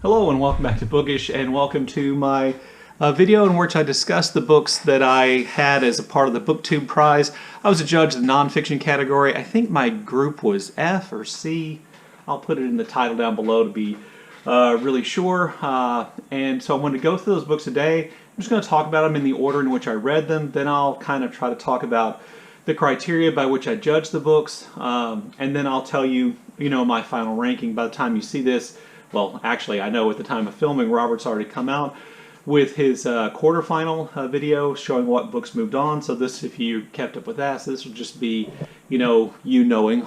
Hello and welcome back to Bookish, and welcome to my video in which I discuss the books that I had as a part of the BookTube Prize. I was a judge in the nonfiction category. I think my group was F or C. I'll put it in the title down below to be really sure. And so I'm going to go through those books today. I'm just going to talk about them in the order in which I read them. Then I'll kind of try to talk about the criteria by which I judge the books. And then I'll tell you, my final ranking by the time you see this. Well, actually, I know at the time of filming, Robert's already come out with his quarterfinal video showing what books moved on. So this, if you kept up with that, so this will just be, you knowing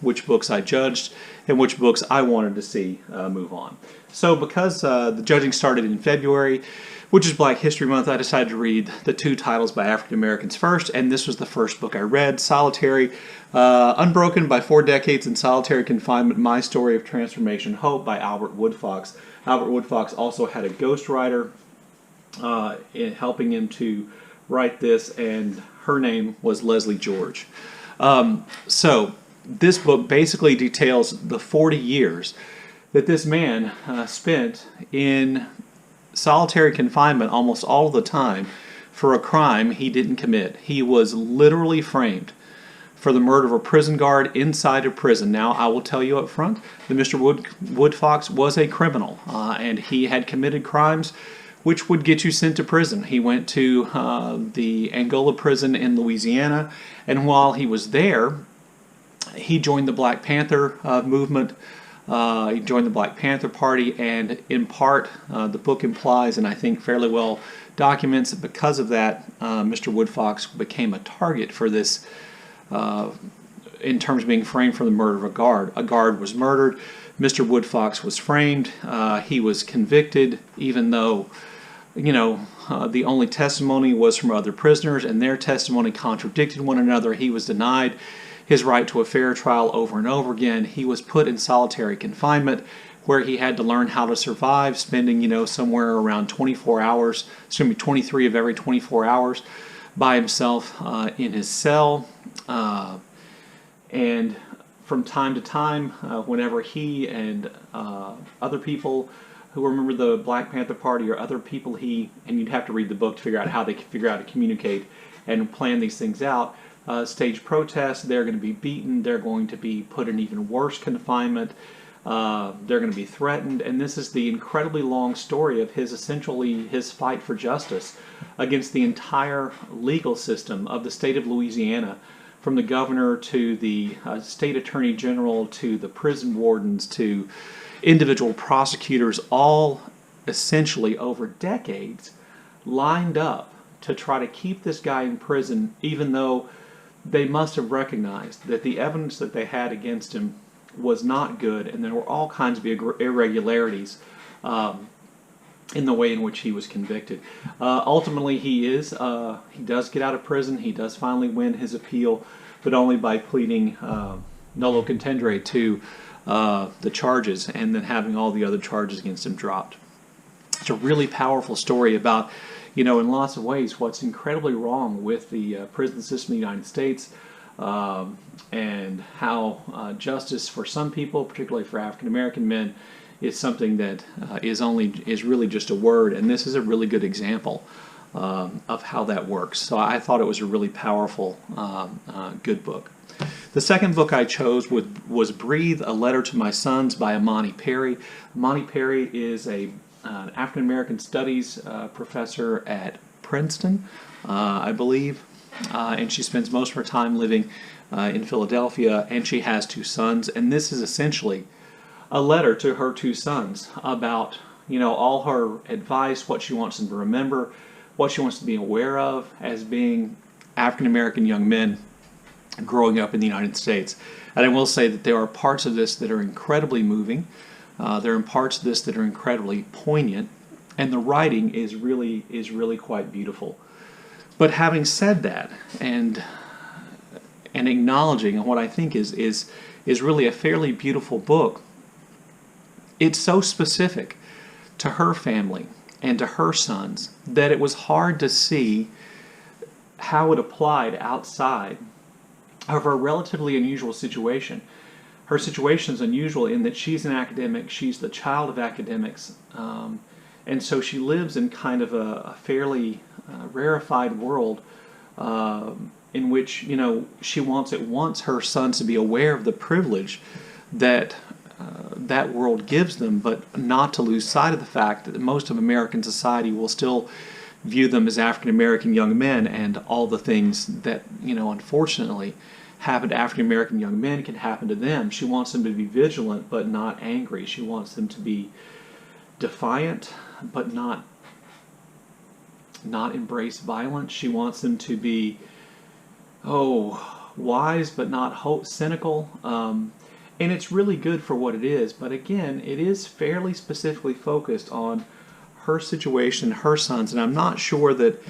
which books I judged and which books I wanted to see move on. So because the judging started in February, which is Black History Month, I decided to read the two titles by African Americans first, and this was the first book I read, Solitary, Unbroken by 4 Decades in Solitary Confinement, My Story of Transformation Hope by Albert Woodfox. Albert Woodfox also had a ghostwriter in helping him to write this, and her name was Leslie George. So this book basically details the 40 years that this man spent in solitary confinement almost all the time for a crime he didn't commit. He was literally framed for the murder of a prison guard inside a prison. Now, I will tell you up front that Mr. Woodfox was a criminal, and he had committed crimes which would get you sent to prison. He went to the Angola prison in Louisiana, and while he was there, he joined the Black Panther movement. He joined the Black Panther Party, and in part, the book implies, and I think fairly well documents, that because of that, Mr. Woodfox became a target for this, in terms of being framed for the murder of a guard. A guard was murdered. Mr. Woodfox was framed. He was convicted, even though, the only testimony was from other prisoners, and their testimony contradicted one another. He was denied his right to a fair trial over and over again. He was put in solitary confinement where he had to learn how to survive, spending, somewhere around 24 hours, 23 of every 24 hours by himself in his cell. And from time to time, whenever he and other people who were a member of the Black Panther Party or other people and you'd have to read the book to figure out how they could figure out to communicate and plan these things out, stage protests, they're going to be beaten, they're going to be put in even worse confinement, they're going to be threatened, and this is the incredibly long story of his fight for justice against the entire legal system of the state of Louisiana, from the governor to the state attorney general to the prison wardens to individual prosecutors, all essentially over decades lined up to try to keep this guy in prison, even though they must have recognized that the evidence that they had against him was not good, and there were all kinds of irregularities in the way in which he was convicted. Ultimately, he does get out of prison. He does finally win his appeal, but only by pleading nolo contendere to the charges, and then having all the other charges against him dropped. It's a really powerful story about, in lots of ways, what's incredibly wrong with the prison system in the United States, and how justice for some people, particularly for African American men, is something that is really just a word, and this is a really good example of how that works. So I thought it was a really powerful, good book. The second book I chose was Breathe, A Letter to My Sons by Imani Perry. Imani Perry is an African American Studies professor at Princeton, I believe, and she spends most of her time living in Philadelphia, and she has 2 sons, and this is essentially a letter to her 2 sons about, all her advice, what she wants them to remember, what she wants to be aware of as being African American young men growing up in the United States. And I will say that there are parts of this that are incredibly moving. There are parts of this that are incredibly poignant, and the writing is really quite beautiful. But having said that, and acknowledging what I think is really a fairly beautiful book, it's so specific to her family and to her sons that it was hard to see how it applied outside of her relatively unusual situation. her situation is unusual in that she's an academic, she's the child of academics, and so she lives in kind of a fairly rarefied world in which, you know, she wants her sons to be aware of the privilege that that world gives them, but not to lose sight of the fact that most of American society will still view them as African American young men, and all the things that, you know, unfortunately happen to African American young men can happen to them. She wants them to be vigilant but not angry. She wants them to be defiant but not embrace violence. She wants them to be, wise but not cynical. And it's really good for what it is, but again, it is fairly specifically focused on her situation, her sons, and I'm not sure that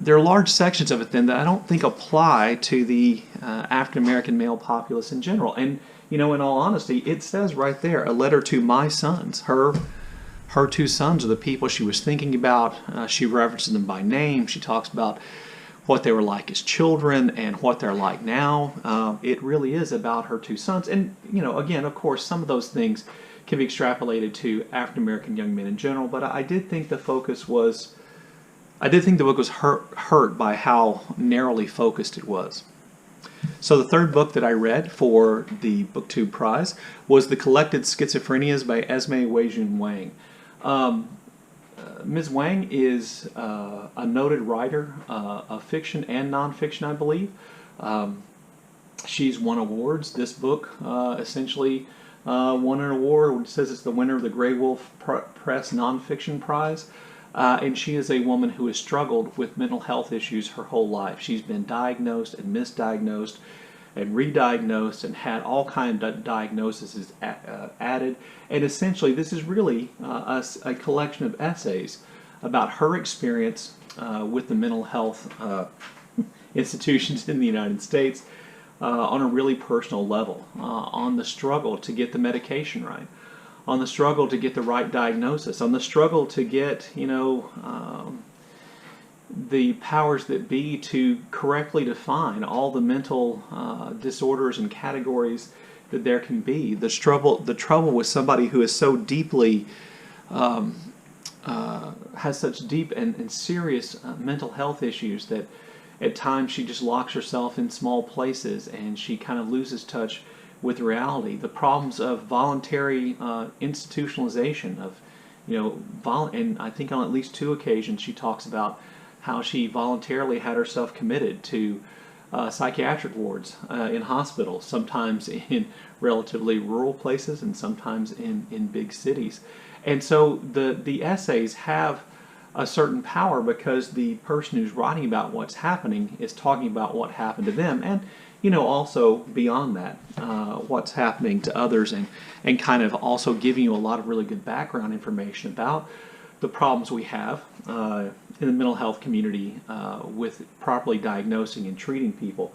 there are large sections of it then that I don't think apply to the African American male populace in general. And, you know, in all honesty, it says right there, a letter to my sons. Her two sons are the people she was thinking about. She references them by name. She talks about what they were like as children and what they're like now. It really is about her two sons. And, you know, again, of course, some of those things can be extrapolated to African American young men in general, but I did think the book was hurt by how narrowly focused it was. So the third book that I read for the BookTube Prize was The Collected Schizophrenias by Esme Weijun Wang. Ms. Wang is a noted writer of fiction and nonfiction, I believe. She's won awards. This book essentially won an award. It says it's the winner of the Grey Wolf Press Nonfiction Prize. And she is a woman who has struggled with mental health issues her whole life. She's been diagnosed and misdiagnosed and re-diagnosed and had all kinds of diagnoses added. And essentially, this is really a collection of essays about her experience with the mental health institutions in the United States on a really personal level, on the struggle to get the medication right, on the struggle to get the right diagnosis, on the struggle to get, you know, the powers that be to correctly define all the mental disorders and categories that there can be. The trouble with somebody who is so deeply has such deep and serious mental health issues that at times she just locks herself in small places and she kind of loses touch with reality. The problems of voluntary institutionalization of, you know, and I think on at least 2 occasions she talks about how she voluntarily had herself committed to psychiatric wards in hospitals, sometimes in relatively rural places and sometimes in big cities. And so the essays have a certain power because the person who's writing about what's happening is talking about what happened to them, and, you know, also beyond that, what's happening to others, and kind of also giving you a lot of really good background information about the problems we have in the mental health community with properly diagnosing and treating people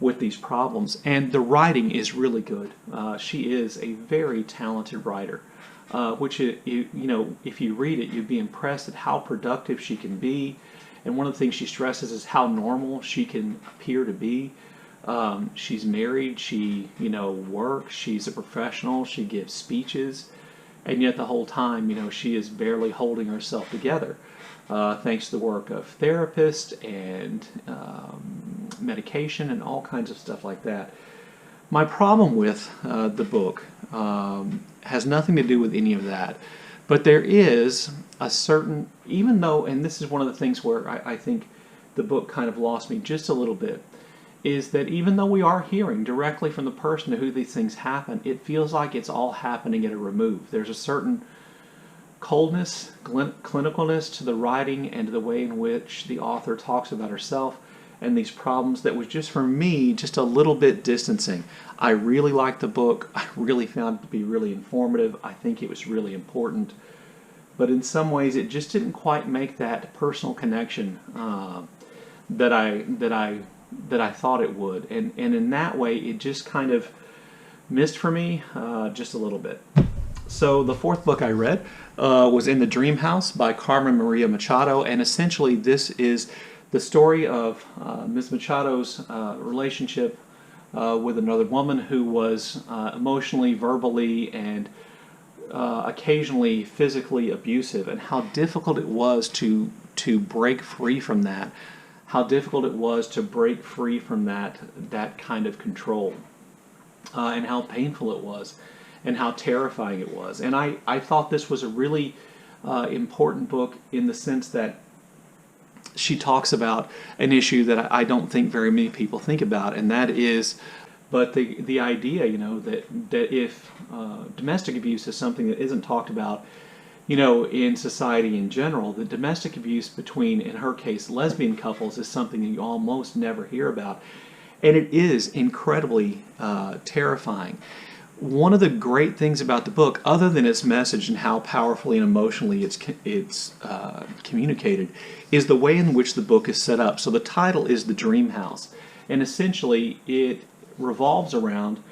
with these problems. And the writing is really good. She is a very talented writer, which, you know, if you read it, you'd be impressed at how productive she can be. And one of the things she stresses is how normal she can appear to be. She's married, she, you know, works, she's a professional, she gives speeches, and yet the whole time, you know, she is barely holding herself together, thanks to the work of therapists and medication and all kinds of stuff like that. My problem with the book has nothing to do with any of that, but there is a certain, even though, and this is one of the things where I think the book kind of lost me just a little bit, is that even though we are hearing directly from the person to who these things happen, it feels like it's all happening at a remove. There's a certain coldness, clinicalness to the writing and to the way in which the author talks about herself and these problems that was just, for me, just a little bit distancing. I really liked the book. I really found it to be really informative. I think it was really important. But in some ways, it just didn't quite make that personal connection that I thought it would. And in that way, it just kind of missed for me just a little bit. So the fourth book I read was In the Dream House by Carmen Maria Machado, and essentially this is the story of Ms. Machado's relationship with another woman who was emotionally, verbally, and occasionally physically abusive, and how difficult it was to break free from that, how difficult it was to break free from that kind of control, and how painful it was, and how terrifying it was. And I thought this was a really important book in the sense that she talks about an issue that I don't think very many people think about, and that is, but the idea, that if domestic abuse is something that isn't talked about, in society in general, the domestic abuse between, in her case, lesbian couples is something that you almost never hear about, and it is incredibly terrifying. One of the great things about the book, other than its message and how powerfully and emotionally it's communicated, is the way in which the book is set up. So the title is The Dream House, and essentially it revolves around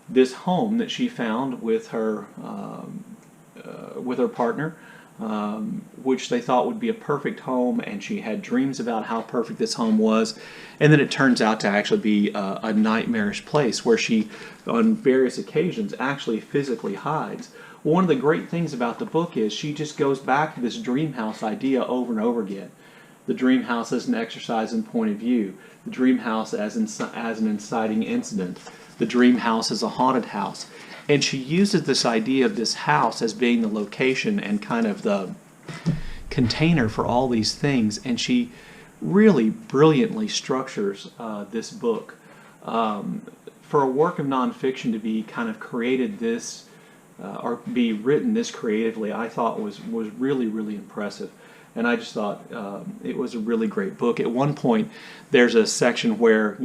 this home that she found with her partner, which they thought would be a perfect home, and she had dreams about how perfect this home was, and then it turns out to actually be a nightmarish place where she, on various occasions, actually physically hides. One of the great things about the book is she just goes back to this dream house idea over and over again. The dream house as an exercise in point of view, the dream house as an inciting incident, the dream house as a haunted house. And she uses this idea of this house as being the location and kind of the container for all these things, and she really brilliantly structures this book. For a work of nonfiction to be kind of created this, or be written this creatively, I thought was really, really impressive. And I just thought it was a really great book. At one point, there's a section where,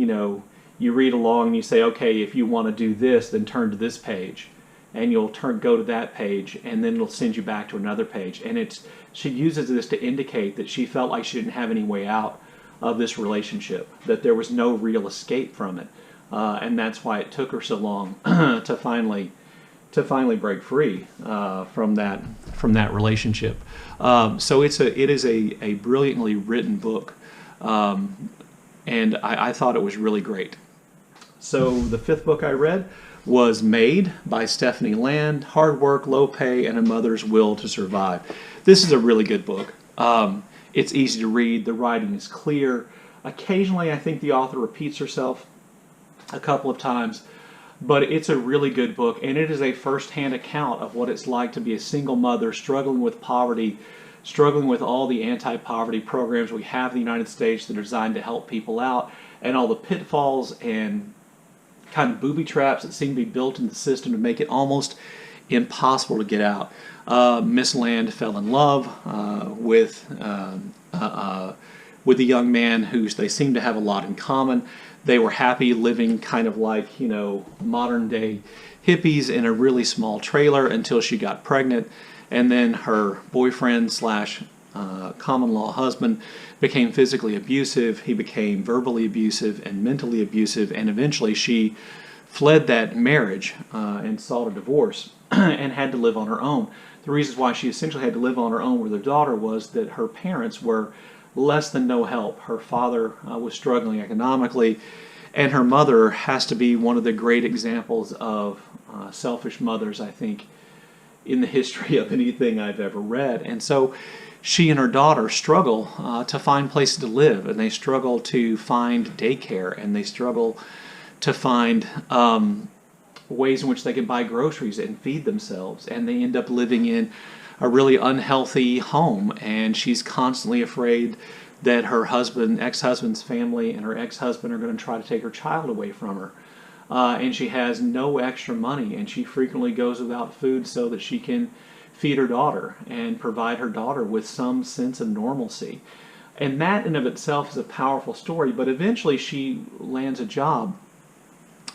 you read along and you say, okay, if you want to do this, then turn to this page. And you'll go to that page, and then it'll send you back to another page. And she uses this to indicate that she felt like she didn't have any way out of this relationship, that there was no real escape from it. And that's why it took her so long to finally break free from that relationship. So it is a brilliantly written book, and I thought it was really great. So the fifth book I read was Made by Stephanie Land, Hard Work, Low Pay, and a Mother's Will to Survive. This is a really good book. It's easy to read. The writing is clear. Occasionally, I think the author repeats herself a couple of times, but it's a really good book, and it is a first-hand account of what it's like to be a single mother struggling with poverty, struggling with all the anti-poverty programs we have in the United States that are designed to help people out, and all the pitfalls and kind of booby traps that seem to be built in the system to make it almost impossible to get out. Miss Land fell in love with a young man who they seemed to have a lot in common. They were happy living kind of like, modern day hippies in a really small trailer until she got pregnant, and then her boyfriend slash common law husband became physically abusive. He became verbally abusive and mentally abusive, and eventually she fled that marriage and sought a divorce and had to live on her own. The reasons why she essentially had to live on her own with her daughter was that her parents were less than no help. Her father was struggling economically, and her mother has to be one of the great examples of selfish mothers, I think, in the history of anything I've ever read. And so she and her daughter struggle to find places to live, and they struggle to find daycare, and they struggle to find ways in which they can buy groceries and feed themselves, and they end up living in a really unhealthy home, and she's constantly afraid that her ex-husband's family and her ex-husband are going to try to take her child away from her. And she has no extra money, and she frequently goes without food so that she can feed her daughter and provide her daughter with some sense of normalcy. And that in of itself is a powerful story, but eventually she lands a job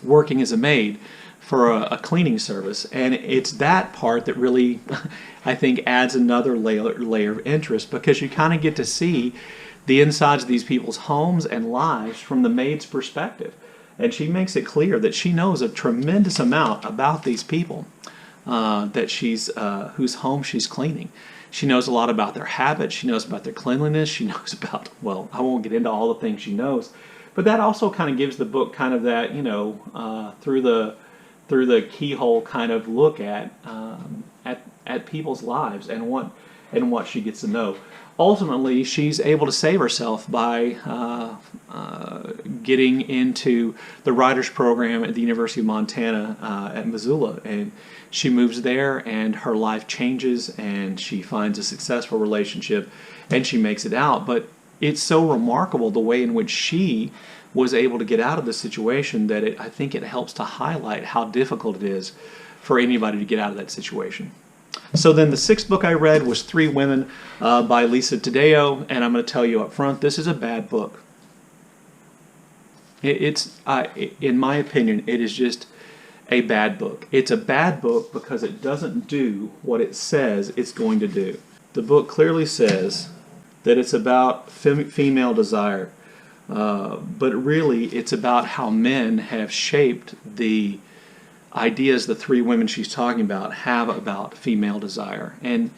working as a maid for a cleaning service, and it's that part that really, I think, adds another layer of interest, because you kind of get to see the insides of these people's homes and lives from the maid's perspective. And she makes it clear that she knows a tremendous amount about these people whose home she's cleaning. She knows a lot about their habits. She knows about their cleanliness. She knows about, well, I won't get into all the things she knows, But that also kind of gives the book kind of that, you know, through the keyhole kind of look at people's lives and what she gets to know. Ultimately, she's able to save herself by getting into the writers program at the University of Montana at Missoula, and she moves there, and her life changes, and she finds a successful relationship, and she makes it out. But it's so remarkable the way in which she was able to get out of the situation that I think it helps to highlight how difficult it is for anybody to get out of that situation. So then the sixth book I read was Three Women by Lisa Taddeo, and I'm going to tell you up front, this is a bad book. It's in my opinion, it is just a bad book. It's a bad book because it doesn't do what it says it's going to do. The book clearly says that it's about female desire, but really it's about how men have shaped the ideas the three women she's talking about have about female desire. And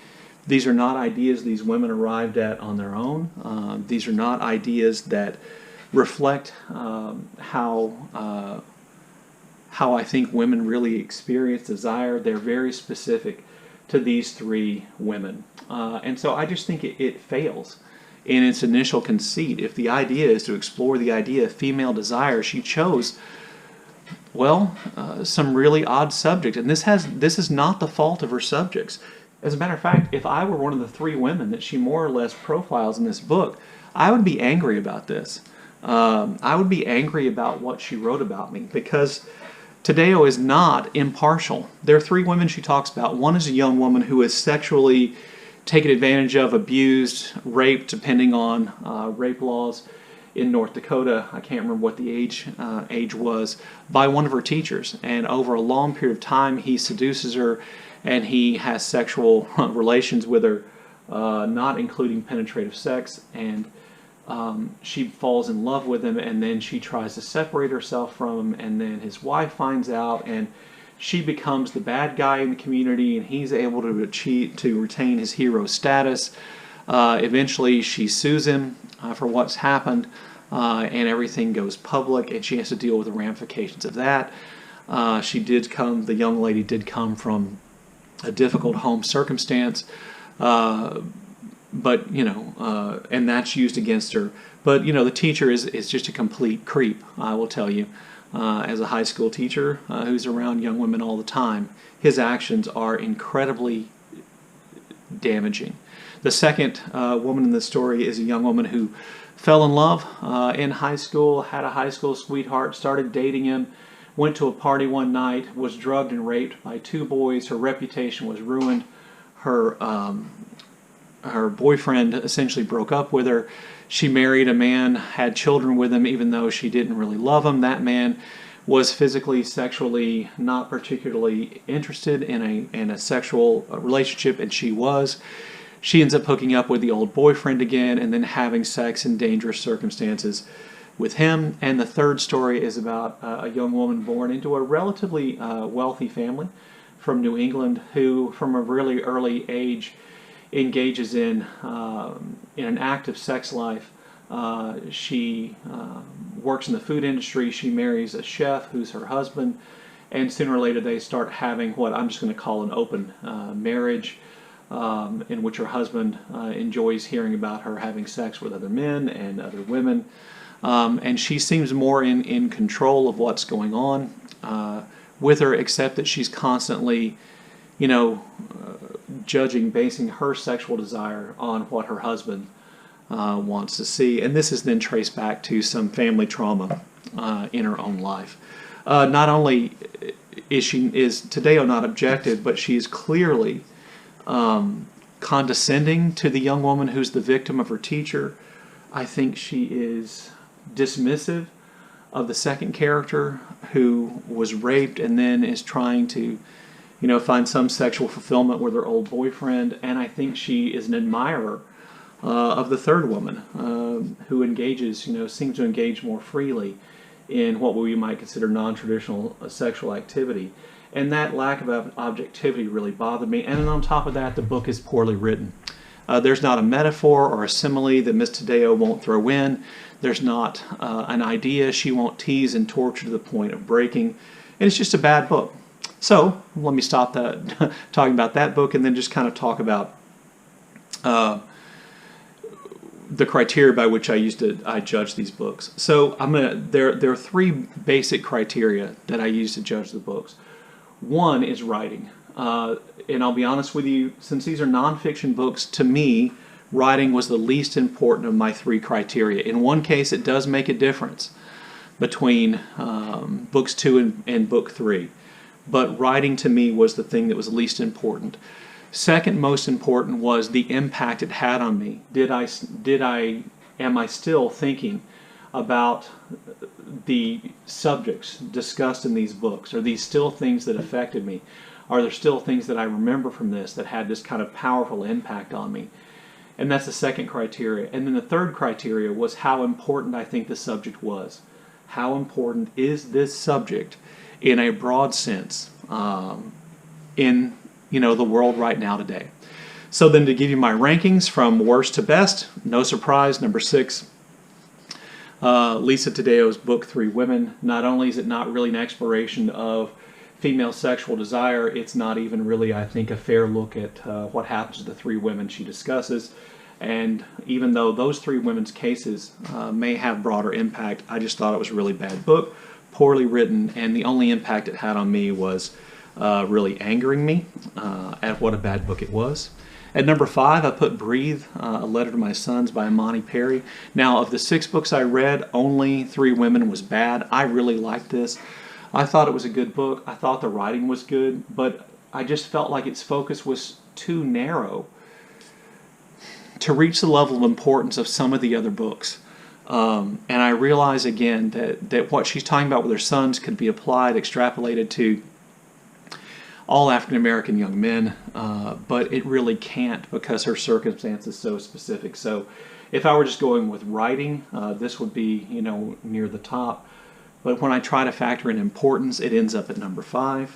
these are not ideas these women arrived at on their own. These are not ideas that reflect how I think women really experience desire. They're very specific to these three women. And so I just think it fails in its initial conceit. If the idea is to explore the idea of female desire, she chose, well, some really odd subject. And this is not the fault of her subjects. As a matter of fact, if I were one of the three women that she more or less profiles in this book, I would be angry about this. I would be angry about what she wrote about me, because Taddeo is not impartial. There are three women she talks about. One is a young woman who is sexually taken advantage of, abused, raped, depending on rape laws in North Dakota. I can't remember what the age was, by one of her teachers. And over a long period of time, he seduces her and he has sexual relations with her, not including penetrative sex. And she falls in love with him, and then she tries to separate herself from him, and then his wife finds out, and she becomes the bad guy in the community, and he's able to retain his hero status. Eventually she sues him for what's happened, and everything goes public, and she has to deal with the ramifications of that. The young lady did come from a difficult home circumstance, but and that's used against her. But the teacher is just a complete creep, I will tell you. As a high school teacher who's around young women all the time, his actions are incredibly damaging. The second woman in the story is a young woman who fell in love in high school, had a high school sweetheart, started dating him, went to a party one night, was drugged and raped by two boys. Her reputation was ruined. Her boyfriend essentially broke up with her. She married a man, had children with him, even though she didn't really love him. That man was physically, sexually not particularly interested in a sexual relationship, and she was. She ends up hooking up with the old boyfriend again, and then having sex in dangerous circumstances with him. And the third story is about a young woman born into a relatively wealthy family from New England, who from a really early age engages in an active sex life. She works in the food industry. She marries a chef who's her husband, and sooner or later they start having what I'm just going to call an open marriage, in which her husband enjoys hearing about her having sex with other men and other women, and she seems more in control of what's going on with her, except that she's constantly basing her sexual desire on what her husband wants to see. And this is then traced back to some family trauma in her own life. Not only is Taddeo not objective, but she's clearly condescending to the young woman who's the victim of her teacher. I think she is dismissive of the second character who was raped and then is trying to find some sexual fulfillment with her old boyfriend. And I think she is an admirer of the third woman who engages, seems to engage more freely in what we might consider non-traditional sexual activity. And that lack of objectivity really bothered me. And then on top of that, the book is poorly written. There's not a metaphor or a simile that Miss Tadeo won't throw in. There's not an idea she won't tease and torture to the point of breaking. And it's just a bad book. So let me stop that talking about that book and then just kind of talk about the criteria by which I judge these books. So there are three basic criteria that I use to judge the books. One is writing. And I'll be honest with you, since these are nonfiction books, to me, writing was the least important of my three criteria. In one case, it does make a difference between books 2 and book 3. But writing to me was the thing that was least important. Second most important was the impact it had on me. Am I still thinking about the subjects discussed in these books? Are these still things that affected me? Are there still things that I remember from this that had this kind of powerful impact on me? And that's the second criteria. And then the third criteria was how important I think the subject was. How important is this subject in a broad sense in the world right now today? So then to give you my rankings from worst to best, no surprise, number 6, Lisa Tadeo's book 3 Women. Not only is it not really an exploration of female sexual desire, it's not even really, I think, a fair look at what happens to the 3 women she discusses. And even though those 3 women's cases may have broader impact, I just thought it was a really bad book, poorly written, and the only impact it had on me was really angering me at what a bad book it was. At number 5, I put Breathe, A Letter to My Sons by Imani Perry. Now, of the 6 books I read, only 3 Women was bad. I really liked this. I thought it was a good book. I thought the writing was good, but I just felt like its focus was too narrow to reach the level of importance of some of the other books. And I realize again that what she's talking about with her sons could be applied, extrapolated to all African American young men, but it really can't because her circumstance is so specific. So if I were just going with writing, this would be near the top. But when I try to factor in importance, it ends up at number 5.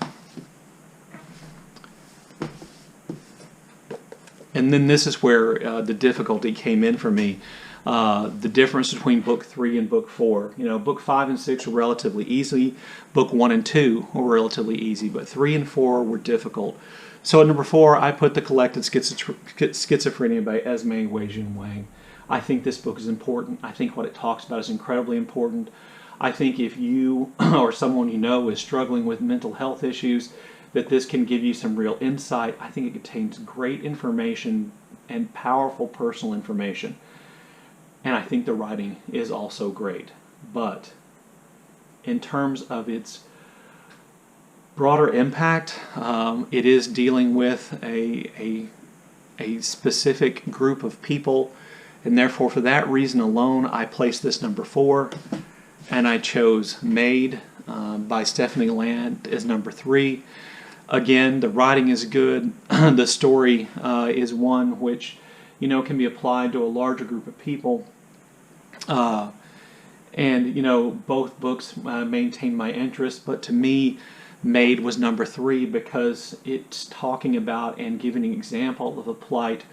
And then this is where the difficulty came in for me. The difference between book 3 and book 4. Book 5 and 6 were relatively easy. Book 1 and 2 were relatively easy, but 3 and 4 were difficult. So at number 4, I put The Collected Schizophrenia by Esme Wei-Jun Wang. I think this book is important. I think what it talks about is incredibly important. I think if you or someone you know is struggling with mental health issues, that this can give you some real insight. I think it contains great information and powerful personal information. And I think the writing is also great. But in terms of its broader impact, it is dealing with a specific group of people. And therefore, for that reason alone, I placed this number 4. And I chose Made by Stephanie Land as number 3. Again, the writing is good. The story is one which, can be applied to a larger group of people. And, both books maintain my interest. But to me, Made was number 3 because it's talking about and giving an example of the plight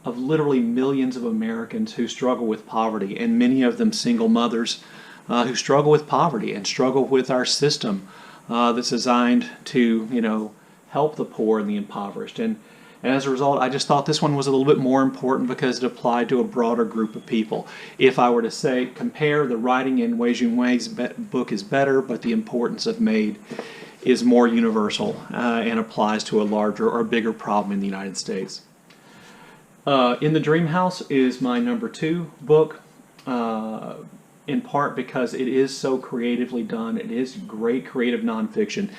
of literally millions of Americans who struggle with poverty, and many of them single mothers who struggle with poverty and struggle with our system that's designed to, help the poor and the impoverished. And as a result, I just thought this one was a little bit more important because it applied to a broader group of people. If I were to say, compare, the writing in Wei-Jun Wang's book is better, but the importance of Made is more universal and applies to a larger or bigger problem in the United States. In the Dream House is my number 2 book. In part because it is so creatively done. It is great creative nonfiction.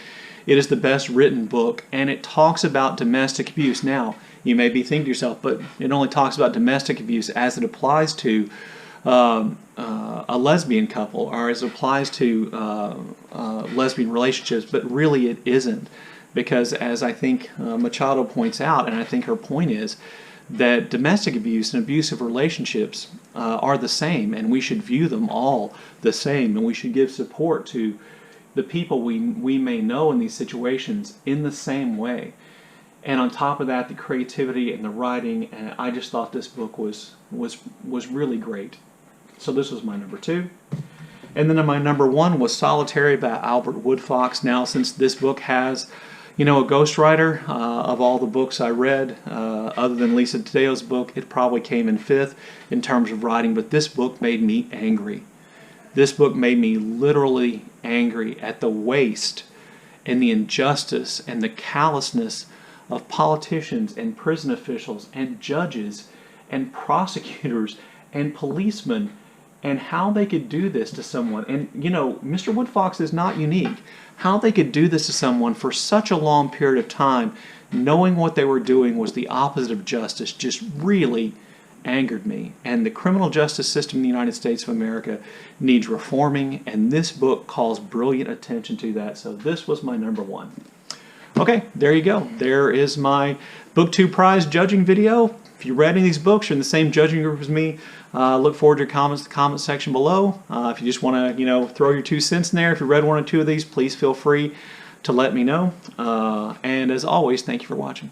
It is the best written book, and it talks about domestic abuse. Now, you may be thinking to yourself, but it only talks about domestic abuse as it applies to a lesbian couple, or as it applies to lesbian relationships, but really it isn't. Because as I think Machado points out, and I think her point is, that domestic abuse and abusive relationships are the same, and we should view them all the same, and we should give support to the people we may know in these situations in the same way. And on top of that, the creativity and the writing, and I just thought this book was really great. So this was my number 2. And then my number 1 was Solitary by Albert Woodfox. Now, since this book has, a ghostwriter, of all the books I read, other than Lisa Taddeo's book, it probably came in 5th in terms of writing, but this book made me angry. This book made me literally angry at the waste and the injustice and the callousness of politicians and prison officials and judges and prosecutors and policemen, and how they could do this to someone. And Mr. Woodfox is not unique. How they could do this to someone for such a long period of time, knowing what they were doing was the opposite of justice, just really angered me. And the criminal justice system in the United States of America needs reforming, and this book calls brilliant attention to that. So this was my number 1. Okay, there you go. There is my BookTube Prize judging video. If you read any of these books, you're in the same judging group as me, look forward to your comments in the comment section below. If you just want to, throw your 2 cents in there, if you read 1 or 2 of these, please feel free to let me know. And as always, thank you for watching.